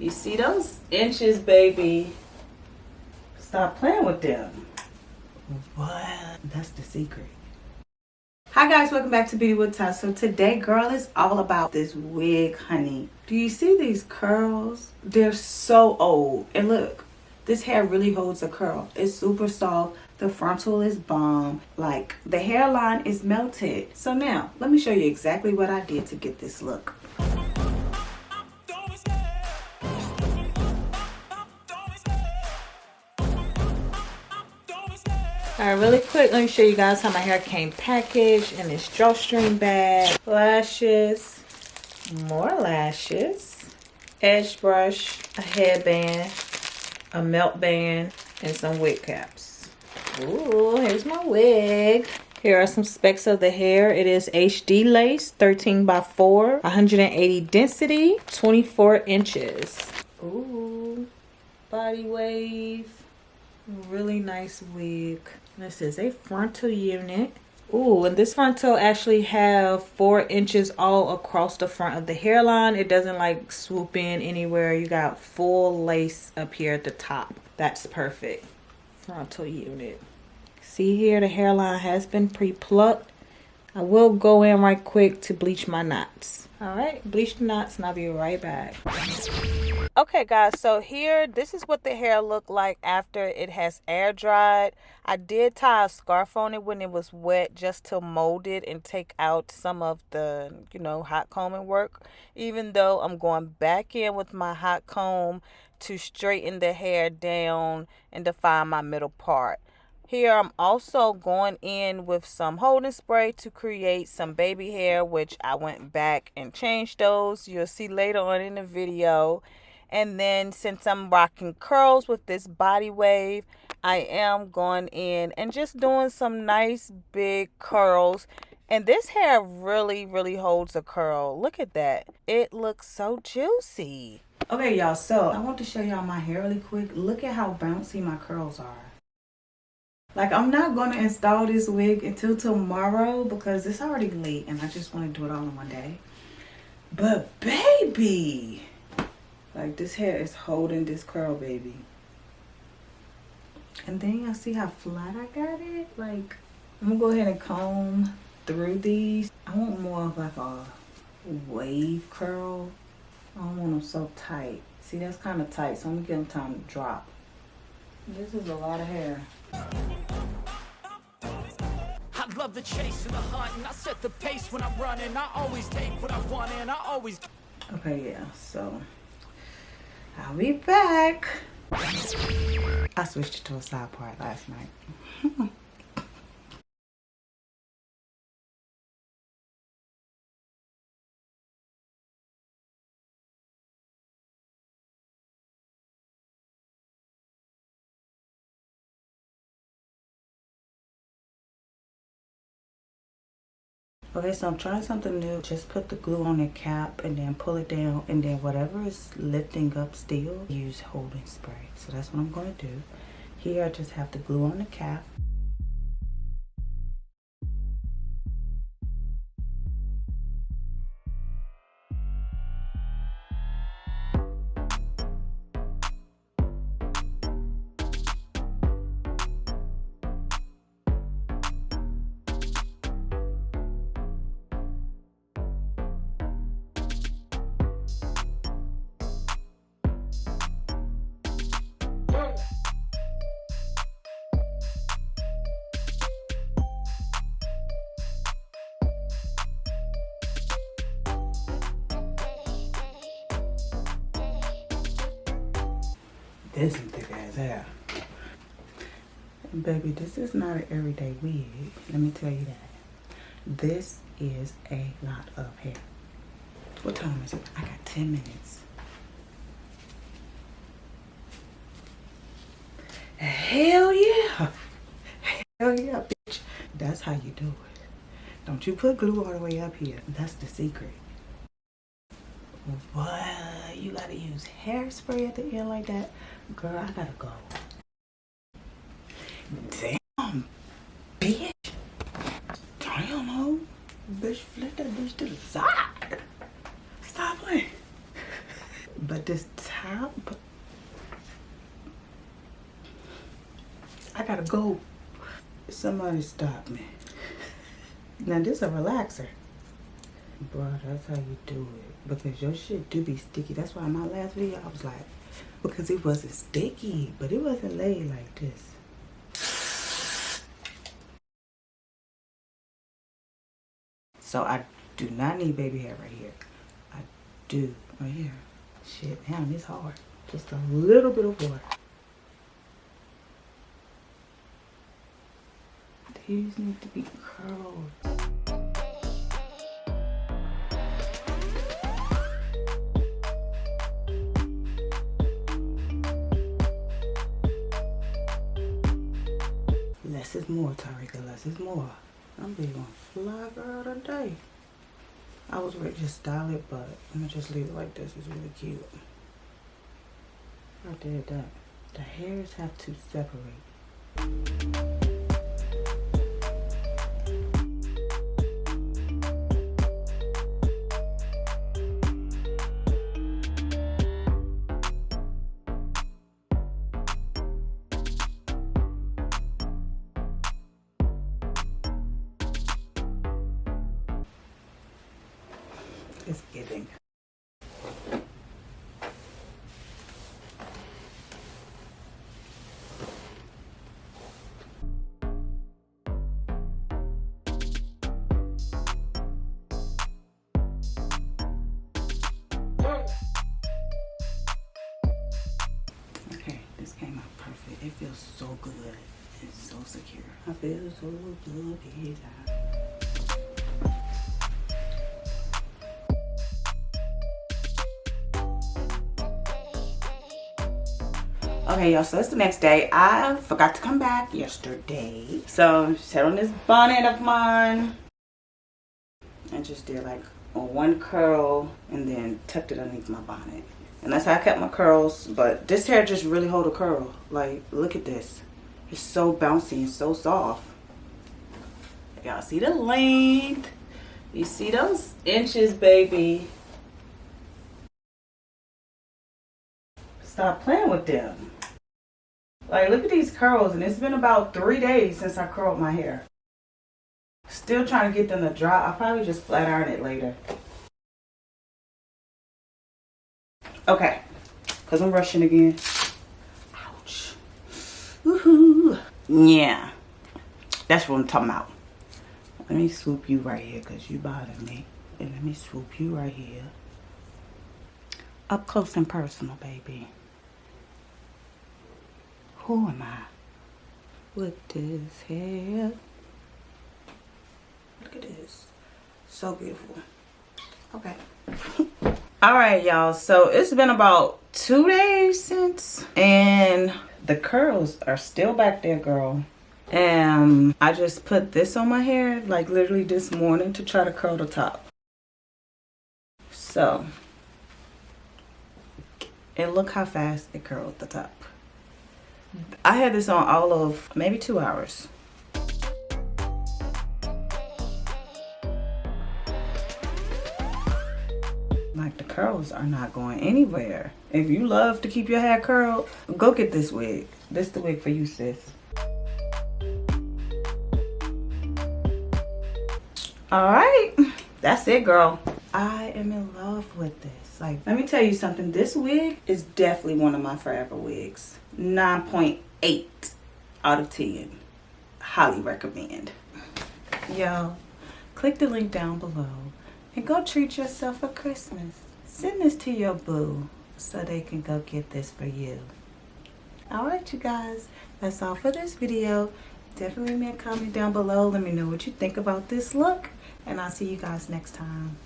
You see those inches, baby? Stop playing with them. What? That's the secret. Hi guys, welcome back to BeautyWithTy. So today, girl, is all about this wig, honey. Do you see these curls? They're so old. And look, this hair really holds a curl. It's super soft. The frontal is bomb. Like, the hairline is melted. So now, let me show you exactly what I did to get this look. Alright, really quick, let me show you guys how my hair came packaged in this drawstring bag. Lashes, more lashes, edge brush, a headband, a melt band, and some wig caps. Ooh, here's my wig. Here are some specs of the hair. It is HD lace, 13x4, 180 density, 24 inches. Ooh, body wave. Really nice wig. This is a frontal unit. Ooh, and this frontal actually have 4 inches all across the front of the hairline. It doesn't like swoop in anywhere. You got full lace up here at the top. That's perfect. Frontal unit. See here, the hairline has been pre-plucked. I will go in right quick to bleach my knots. All right, bleach the knots and I'll be right back. Okay guys, so here, this is what the hair looked like after it has air dried. I did tie a scarf on it when it was wet just to mold it and take out some of the, hot combing work. Even though I'm going back in with my hot comb to straighten the hair down and define my middle part. Here I'm also going in with some holding spray to create some baby hair, which I went back and changed those. You'll see later on in the video. And then since I'm rocking curls with this body wave, I am going in and just doing some nice big curls. And this hair really, really holds a curl. Look at that. It looks so juicy. Okay, y'all, so I want to show y'all my hair really quick. Look at how bouncy my curls are. Like, I'm not going to install this wig until tomorrow because it's already late and I just want to do it all in one day. But baby, like, this hair is holding this curl, baby. And then y'all see how flat I got it? Like, I'm going to go ahead and comb through these. I want more of like a wave curl. I don't want them so tight. See, that's kind of tight, so I'm going to give them time to drop. This is a lot of hair. I love the chase and the hunt, and I set the pace when I'm running. I always take what I want and I always... Okay, yeah, so I'll be back. I switched it to a side part last night. Okay, so I'm trying something new. Just put the glue on the cap and then pull it down, and then whatever is lifting up still, use holding spray. So that's what I'm going to do. Here I just have the glue on the cap. This is thick ass hair. Baby, this is not an everyday wig. Let me tell you that. This is a lot of hair. What time is it? I got 10 minutes. Hell yeah. Hell yeah, bitch. That's how you do it. Don't you put glue all the way up here. That's the secret. What? You gotta use hairspray at the end like that? Girl, I gotta go. Damn, bitch. Damn, ho. Bitch, flip that bitch to the side. Stop playing. But this top stop. I gotta go. Somebody stop me. Now this is a relaxer. Bro, that's how you do it. Because your shit do be sticky. That's why in my last video I was like, because it wasn't sticky, but it wasn't laid like this. So I do not need baby hair right here. I do right here. Shit, damn, it's hard. Just a little bit of water. These need to be curled. Less is more, Tarika. Less is more. I'm being on fly girl today. I was ready to just style it, but I'm gonna just leave it like this. It's really cute. I did that. The hairs have to separate. It's giving. Okay, this came out perfect. It feels so good. It's so secure. I feel so good. Okay, y'all, so it's the next day. I forgot to come back yesterday. So, set on this bonnet of mine. I just did like a one curl and then tucked it underneath my bonnet. And that's how I kept my curls. But this hair just really hold a curl. Like, look at this. It's so bouncy and so soft. Y'all see the length? You see those inches, baby? Stop playing with them. Like, look at these curls, and it's been about 3 days since I curled my hair. Still trying to get them to dry. I'll probably just flat iron it later. Okay, because I'm rushing again. Ouch. Woohoo. Yeah, that's what I'm talking about. Let me swoop you right here because you bother me. And let me swoop you right here. Up close and personal, baby. Who am I with this hair? Look at this. So beautiful. Okay. All right, y'all. So it's been about 2 days since, and the curls are still back there, girl. And I just put this on my hair, like literally this morning, to try to curl the top. So, and look how fast it curled the top. I had this on all of maybe 2 hours. Like, the curls are not going anywhere. If you love to keep your hair curled, go get this wig. This is the wig for you, sis. All right, that's it, girl. I am in love with this. Like, let me tell you something. This wig is definitely one of my forever wigs. 9.8 out of 10. Highly recommend. Yo, click the link down below and go treat yourself for Christmas. Send this to your boo so they can go get this for you. All right, you guys, that's all for this video. Definitely leave me a comment down below. Let me know what you think about this look, and I'll see you guys next time.